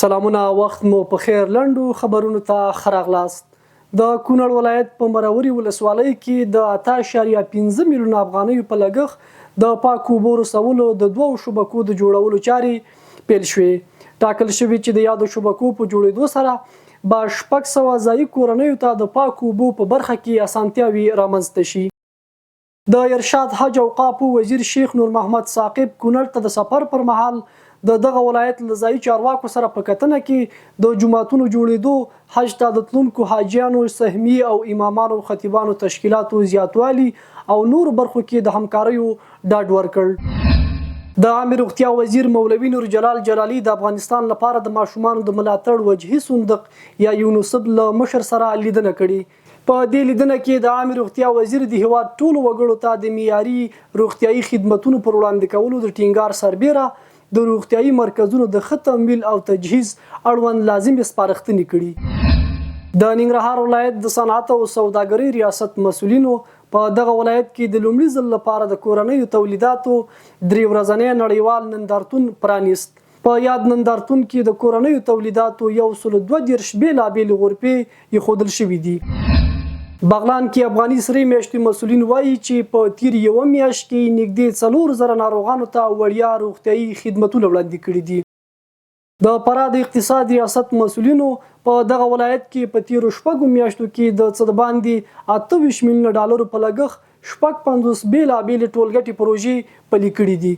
سلامونه وخت مو په خیر لنډو خبرونو ته خراغلاست د کونړ ولایت په مروري ولسوالۍ کې د 8.5 میلیون افغانیو په لګښت د پاکو اوبو رسولو د 2 شبکو د جوړولو چارې پیل شوې. ټاکل شوی چې د یادو شبکو په جوړېدو سره به 600 ځایي کورنیو ته د پاکو اوبو په برخه کې اسانتیاوي رامنځته شي. د ارشاد حج اوقافو وزیر شیخ نور محمد ثاقب کونړ ته د سفر پر مهال د دغه ولایت له ځایي چارواکو سره په کتنه کې د جوماتونو جوړېدو، حج ته د تلونکو حاجیانو، سهمي او امامانو خطیبانو تشکیلاتو زیاتوالي او نور برخو کې د همکاریو ډاډ ورکړ. د عامه روغتیا وزیر مولوي نور جلال جلالي د افغانستان لپاره د ماشومانو د ملاتړ وجهي صندوق یا یونیسف له مشر سره لیدنه کړې. په دې لیدنه کې د عامه روغتیا وزیر د هیواد ټولو وګړو ته د معیاري روغتیايي خدماتو پر وړاندې کولو د ټینګار سربیره د روغتیايي مرکزونو د ښه تمویل او تجهیز اړوند لازمې سپارښتنې کړي. د ننګرهار ولایت د صنعت او سوداګرۍ ریاست مسؤلینو په دغه ولایت کې د لومړي ځل لپاره د کورنیو تولیداتو 3 ورځنی نړیوال نندارتون پرانیست. په یاد نندارتون کې د کورنیو تولیداتو 132 بیلابېلې غرفې ایښودل شوي دي. بغلان کې افغاني سرې میاشتې مسؤلین وایي چې په تیر یوه میاشت کې نږدې 4000 ناروغانو ته وړیا روغتیايي خدمتونه وړاندې کړي دي. د فراه د اقتصاد ریاست مسؤلینو په دغه ولایت کې په تیرو 6 میاشتو کې د څه د باندې 28 میلیونه ډالرو په لګښت 55 بیلابېلې ټولګټې پروژې پلي کړي دي.